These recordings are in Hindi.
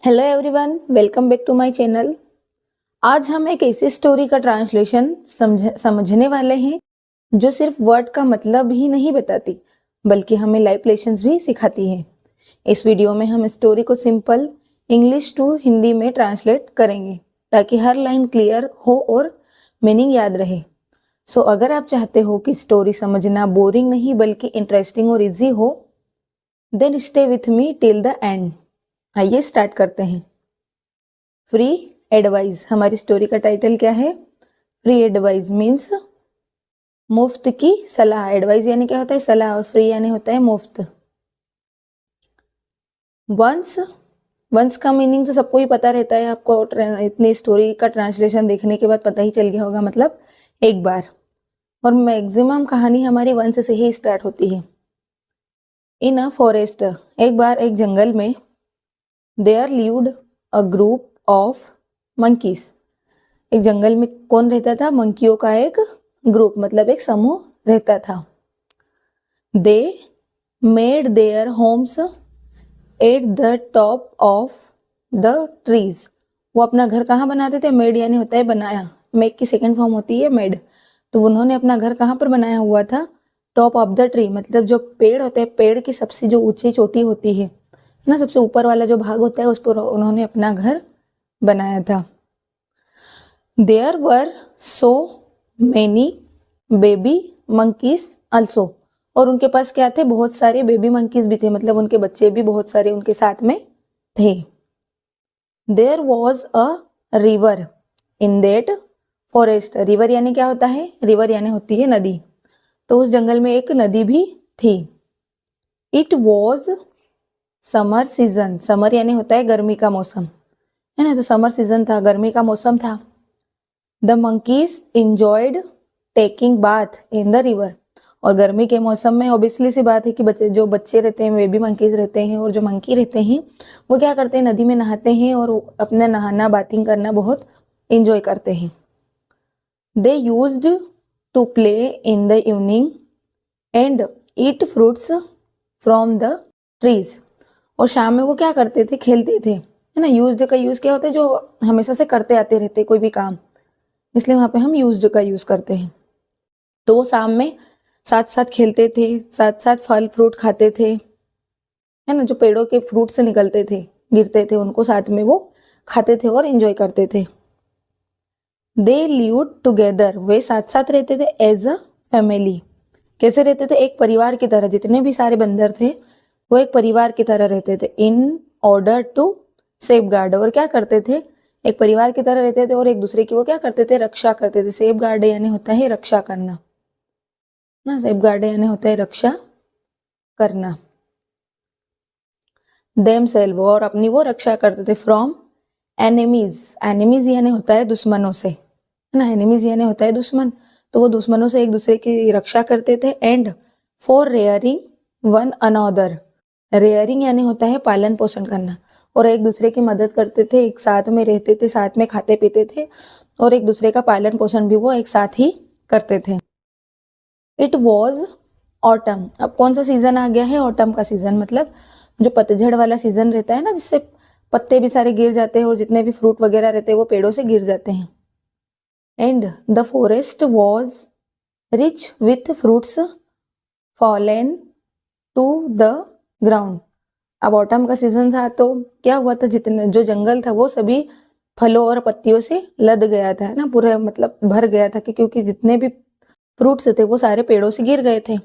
Hello everyone, welcome back to my channel. आज हम एक ऐसी स्टोरी का ट्रांसलेशन समझने वाले हैं जो सिर्फ वर्ड का मतलब ही नहीं बताती बल्कि हमें लाइफ लेसन्स भी सिखाती है। इस वीडियो में हम स्टोरी को सिंपल इंग्लिश टू हिंदी में ट्रांसलेट करेंगे ताकि हर लाइन क्लियर हो और मीनिंग याद रहे। सो अगर आप चाहते हो कि स्टोरी समझना बोरिंग नहीं बल्कि इंटरेस्टिंग और इजी हो, then stay with me till the end. आइए स्टार्ट करते हैं। फ्री एडवाइस, हमारी स्टोरी का टाइटल क्या है? फ्री एडवाइस मीन्स मुफ्त की सलाह। एडवाइस यानी क्या होता है? सलाह। और फ्री यानी होता है मुफ्त। वंस का मीनिंग तो सबको ही पता रहता है, आपको इतनी स्टोरी का ट्रांसलेशन देखने के बाद पता ही चल गया होगा, मतलब एक बार। और मैक्सिमम कहानी हमारी वंस से ही स्टार्ट होती है। इन अ फॉरेस्ट, एक बार एक जंगल में, there lived a group of monkeys. एक जंगल में कौन रहता था? मंकियों का एक ग्रुप, मतलब एक समूह रहता था। They made their homes at the top of the trees. वो अपना घर कहाँ बनाते थे? मेड यानी होता है बनाया। मेक की सेकेंड फॉर्म होती है मेड। तो उन्होंने अपना घर कहाँ पर बनाया हुआ था? टॉप ऑफ द ट्री, मतलब जो पेड़ होते हैं, पेड़ की सबसे जो ऊंची चोटी होती है ना, सबसे ऊपर वाला जो भाग होता है, उस पर उन्होंने अपना घर बनाया था। There were so many baby monkeys also. और उनके पास क्या थे? बहुत सारे बेबी मंकीज भी थे, मतलब उनके बच्चे भी बहुत सारे उनके साथ में थे। There was a river in that forest. River यानी क्या होता है? रिवर यानी होती है नदी। तो उस जंगल में एक नदी भी थी। It was summer season. Summer यानी होता है गर्मी का मौसम, है ना? तो समर सीजन था, गर्मी का मौसम था। The monkeys enjoyed taking bath in the river. और गर्मी के मौसम में ऑब्वियसली सी बात है कि जो बच्चे रहते हैं, बेबी मंकीज रहते हैं, और जो मंकी रहते हैं, वो क्या करते हैं? नदी में नहाते हैं और अपना नहाना, बाथिंग करना बहुत इंजॉय करते हैं। They used to play in the evening and eat fruits from the trees. और शाम में वो क्या करते थे? खेलते थे, है ना? यूज्ड का यूज क्या होता है? जो हमेशा से करते आते रहते कोई भी काम, इसलिए वहां पे हम यूज्ड का यूज करते हैं। तो वो शाम में साथ साथ खेलते थे, साथ साथ फल फ्रूट खाते थे, है ना? जो पेड़ों के फ्रूट से निकलते थे, गिरते थे, उनको साथ में वो खाते थे और एंजॉय करते थे। दे लिव्ड टुगेदर, वे साथ साथ रहते थे एज अ फैमिली। कैसे रहते थे? एक परिवार की तरह। जितने भी सारे बंदर थे वो एक परिवार की तरह रहते थे। इन ऑर्डर टू सेफगार्ड, और क्या करते थे? एक परिवार की तरह रहते थे और एक दूसरे की वो क्या करते थे? रक्षा करते थे। सेफगार्ड यानी होता है रक्षा करना ना, सेफगार्ड यानी होता है रक्षा करना। देम सेल्व, और अपनी वो रक्षा करते थे। फ्रॉम एनिमीज, एनिमीज यानी होता है दुश्मनों से, है ना? एनिमीज यानी होता है दुश्मन। तो वो दुश्मनों से एक दूसरे की रक्षा करते थे। And for rearing one another, rearing यानी होता है पालन पोषण करना, और एक दूसरे की मदद करते थे, एक साथ में रहते थे, साथ में खाते पीते थे, और एक दूसरे का पालन पोषण भी वो एक साथ ही करते थे। It was autumn. अब कौन सा सीजन आ गया है? ऑटम का सीजन, मतलब जो पतझड़ वाला सीजन रहता है ना, जिससे पत्ते भी सारे गिर जाते हैं और जितने भी फ्रूट वगैरह रहते हैं वो पेड़ों से गिर जाते हैं। And the forest was rich with fruits fallen to the ground. अब ऑटम का सीजन था तो क्या हुआ था? जितने जो जंगल था वो सभी फलों और पत्तियों से लद गया था ना, पूरा मतलब भर गया था, क्योंकि जितने भी फ्रूट्स थे वो सारे पेड़ों से गिर गए थे।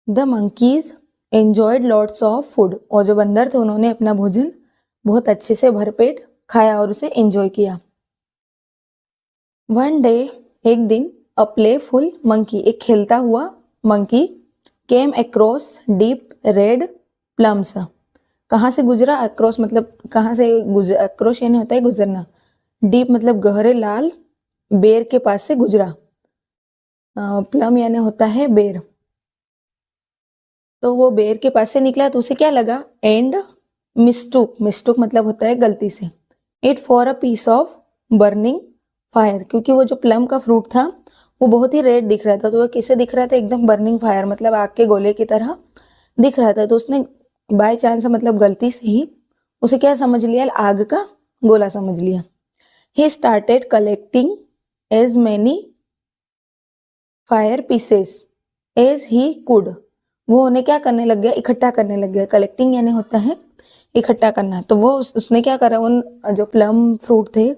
The monkeys enjoyed lots of food, और जो बंदर थे उन्होंने अपना भोजन बहुत अच्छे से भरपेट खाया और उसे एंजॉय किया। वन डे, एक दिन, अ प्लेफुल मंकी, एक खेलता हुआ monkey, came across deep red plums. कहाँ से गुजरा? अक्रॉस मतलब कहाँ से अक्रॉस यानी होता है गुजरना। डीप मतलब गहरे लाल बेर के पास से गुजरा। प्लम यानी होता है बेर। तो वो बेर के पास से निकला तो उसे क्या लगा? एंड मिस्टूक, मिस्टूक मतलब होता है गलती से, it for a piece of burning fire, क्योंकि वो जो प्लम का फ्रूट था वो बहुत ही रेड दिख रहा था। तो वो कैसे दिख रहा था? एकदम बर्निंग फायर, मतलब आग के गोले की तरह दिख रहा था। तो उसने बाय चांस, मतलब गलती से ही, उसे क्या समझ लिया, आग का गोला समझ लिया। He started collecting as many fire pieces as he could. वो उन्हें क्या करने लग गया, इकट्ठा करने लग गया। कलेक्टिंग यानी होता है इकट्ठा करना। तो वो उसने क्या करा, उन जो प्लम फ्रूट थे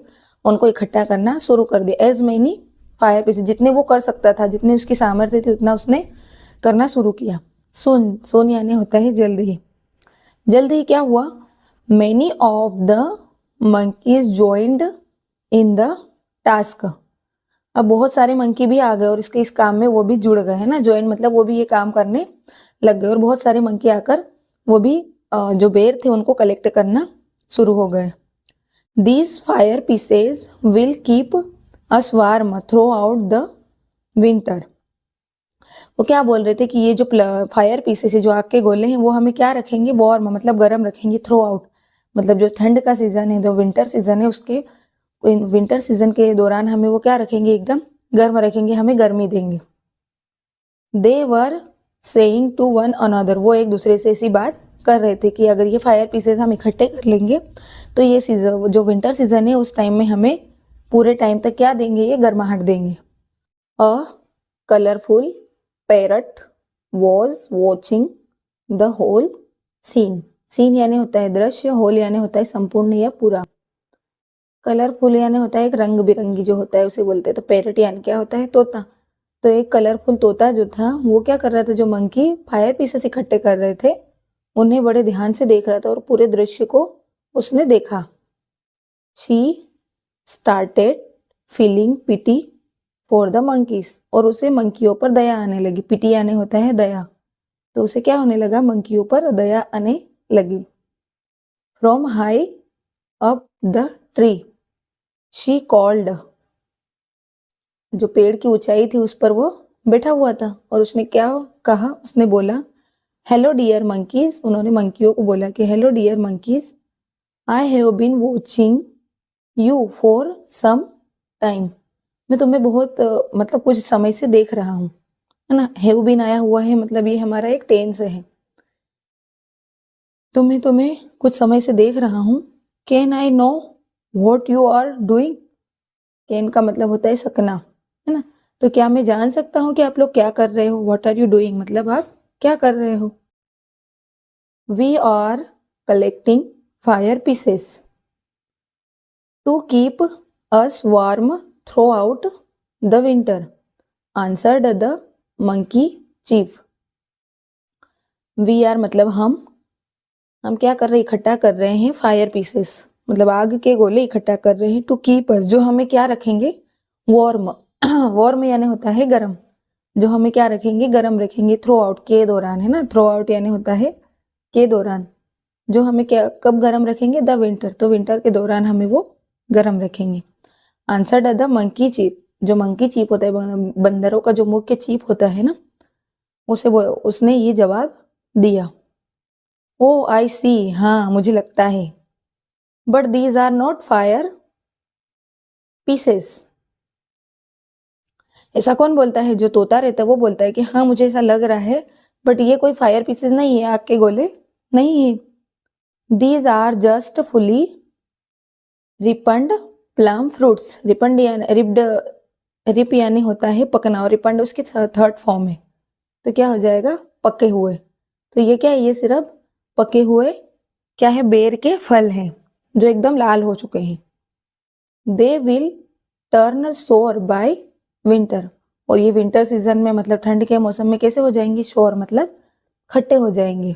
उनको इकट्ठा करना शुरू कर दिया। एज मैनी फायर पीसेस, जितने वो कर सकता था, जितने उसकी सामर्थ्य थी उतना उसने करना शुरू किया। सोन, सोन यानी होता है जल्द ही। जल्द ही क्या हुआ, many of the monkeys joined in the task. अब बहुत सारे मंकी भी आ गए और इस काम में वो भी जुड़ गए, है ना। ज्वाइन मतलब वो भी ये काम करने लग गए और बहुत सारे मंकी आकर वो भी जो बेर थे उनको कलेक्ट करना शुरू हो गए। These fire pieces will keep us warm throughout the winter. वो क्या बोल रहे थे कि ये जो फायर पीसेस है, जो आग के गोले हैं, वो हमें क्या रखेंगे, वार्म मतलब गर्म रखेंगे, थ्रू आउट मतलब जो ठंड का सीजन है, जो विंटर सीजन है, उसके विंटर सीजन के दौरान हमें वो क्या रखेंगे, एकदम गर्म रखेंगे, हमें गर्मी देंगे। They were saying to one another, वो एक दूसरे से ऐसी बात कर रहे थे कि अगर ये फायर पीसेस हम इकट्ठे कर लेंगे तो ये सीजन, जो विंटर सीजन है, उस टाइम में हमें पूरे टाइम तक क्या देंगे, ये गर्माहट देंगे। A colourful parrot was watching the whole scene. Scene यानी होता है दृश्य, होल यानी होता है संपूर्ण या पूरा। कलरफुल यानी होता है एक रंग बिरंगी जो होता है उसे बोलते हैं। तो पैरट यानी क्या होता है, तोता। तो एक कलरफुल तोता जो था वो क्या कर रहा था, जो मंकी फायर पीसेस इकट्ठे कर रहे थे उन्हें बड़े ध्यान से देख रहा था और पूरे दृश्य को उसने देखा। She started feeling pity for the monkeys, और उसे मंकियों पर दया आने लगी। पिटी यानी होता है दया, तो उसे क्या होने लगा, मंकियों पर दया आने लगी। From high up the tree she called, जो पेड़ की ऊंचाई थी उस पर वो बैठा हुआ था और उसने क्या कहा, उसने बोला हेलो डियर मंकीज। उन्होंने मंकियों को बोला कि hello dear monkeys, I have been watching you for some time. मैं तुम्हें बहुत मतलब कुछ समय से देख रहा हूँ, है ना। हैव बीन आया हुआ है, मतलब ये हमारा एक टेंस है। तो मैं तुम्हें कुछ समय से देख रहा हूँ। Can I know what you are doing. Can का मतलब होता है सकना, है ना। तो क्या मैं जान सकता हूँ कि आप लोग क्या कर रहे हो। व्हाट आर यू डूइंग मतलब आप क्या कर रहे हो। We are collecting fire pieces to keep us warm throughout the winter, answered the monkey chief. We are मतलब हम क्या कर रहे हैं, इकट्ठा कर रहे हैं फायर पीसेस मतलब आग के गोले इकट्ठा कर रहे हैं। टू कीप अस, जो हमें क्या रखेंगे, वार्म। वार्म यानी होता है गर्म, जो हमें क्या रखेंगे, गर्म रखेंगे। थ्रू आउट के दौरान, है ना। थ्रू आउट यानी होता है के दौरान, जो हमें क्या कब गर्म रखेंगे, द विंटर, तो विंटर के दौरान हमें वो गर्म रखेंगे। आंसर द मंकी चीफ, जो मंकी चीफ होता है, बंदरों का जो मुख्य चीफ होता है ना, उसने ये जवाब दिया। ओ आई सी, हाँ मुझे लगता है। But these are not fire pieces. ऐसा कौन बोलता है, जो तोता रहता है वो बोलता है कि हाँ मुझे ऐसा लग रहा है, बट ये कोई फायर पीसेस नहीं है, आग के गोले नहीं है। These are just fully ripened plum fruits. Ripened यानी रिप्ड, रिप यानी होता है पकना और रिपन्ड उसकी थर्ड फॉर्म है, तो क्या हो जाएगा, पके हुए। तो ये क्या है, ये सिर्फ पके हुए क्या है, बेर के फल हैं जो एकदम लाल हो चुके हैं। दे विल टर्न सोर बाय विंटर, और ये विंटर सीजन में मतलब ठंड के मौसम में कैसे हो जाएंगे, शोर मतलब खट्टे हो जाएंगे।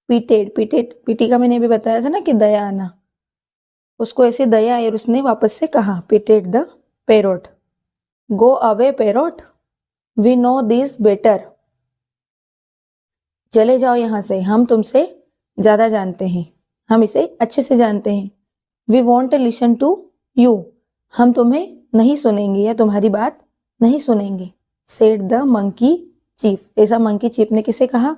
पीटेड, पीटेड पीटी का मैंने अभी बताया था ना कि दया आना, उसको ऐसे दया आई और उसने वापस से कहा, पीटेड the parrot. Go away parrot, we know this better. चले जाओ यहाँ से, हम तुमसे ज्यादा जानते हैं, हम इसे अच्छे से जानते हैं। We won't listen to you, हम तुम्हें नहीं सुनेंगे या तुम्हारी बात नहीं सुनेंगे। सेड द मंकी चीफ, ऐसा मंकी चीफ ने किसे कहा,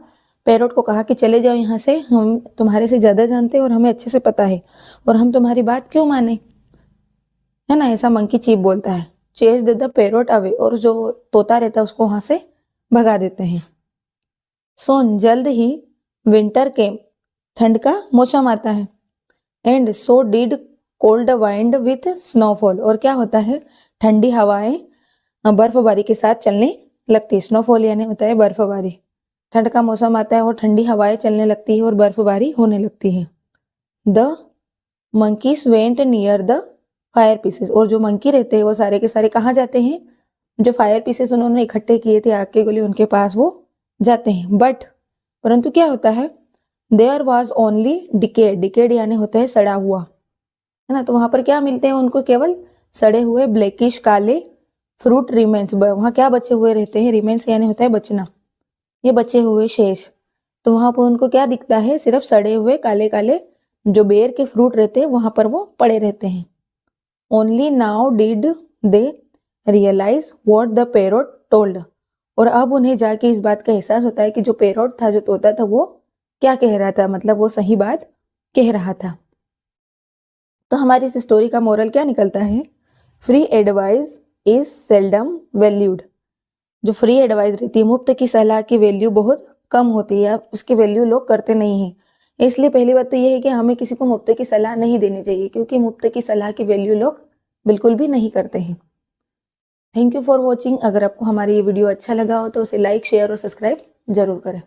पैरोट को कहा कि चले जाओ यहाँ से, हम तुम्हारे से ज्यादा जानते हैं और हमें अच्छे से पता है, और हम तुम्हारी बात क्यों माने, है ना। ऐसा मंकी चीफ बोलता है। चेज द पैरोट अवे, और जो तोता रहता है उसको वहां से भगा देते हैं। सोन, जल्द ही विंटर केम, ठंड का मौसम आता है। And so did cold wind with snowfall, और क्या होता है, ठंडी हवाएं बर्फबारी के साथ चलने लगती है। स्नोफॉल यानी होता है बर्फबारी। ठंड का मौसम आता है और ठंडी हवाएं चलने लगती है और बर्फबारी होने लगती है। The monkeys went near the fire pieces, और जो मंकी रहते हैं वो सारे के सारे कहाँ जाते हैं, जो फायर पीसेस उन्होंने इकट्ठे किए थे आग के गोले उनके पास वो जाते हैं। बट परंतु क्या होता है, there was only decade, decade यानी होता है सड़ा हुआ, है ना। तो वहां पर क्या मिलते हैं उनको, केवल सड़े हुए ब्लैकिश काले फ्रूट रिमेन्स, वहां क्या बचे हुए रहते हैं, रिमेन्स यानी होता है बचना, ये बचे हुए शेष। तो वहां पर उनको क्या दिखता है, सिर्फ सड़े हुए काले काले जो बेर के फ्रूट रहते हैं वहां पर वो पड़े रहते हैं। Only now did they realise what the parrot told, और अब उन्हें जाके इस बात का एहसास होता है कि जो पैरोट था, जो तोता था, वो क्या कह रहा था, मतलब वो सही बात कह रहा था। तो हमारी इस स्टोरी का मोरल क्या निकलता है, free advice is seldom valued. जो फ्री एडवाइस रहती है, मुफ्त की सलाह की वैल्यू बहुत कम होती है, उसकी वैल्यू लोग करते नहीं है। इसलिए पहली बात तो ये है कि हमें किसी को मुफ्त की सलाह नहीं देनी चाहिए, क्योंकि मुफ्त की सलाह की वैल्यू लोग बिल्कुल भी नहीं करते हैं। Thank you for watching. अगर आपको हमारी ये वीडियो अच्छा लगा हो तो उसे लाइक, शेयर और सब्सक्राइब जरूर करें।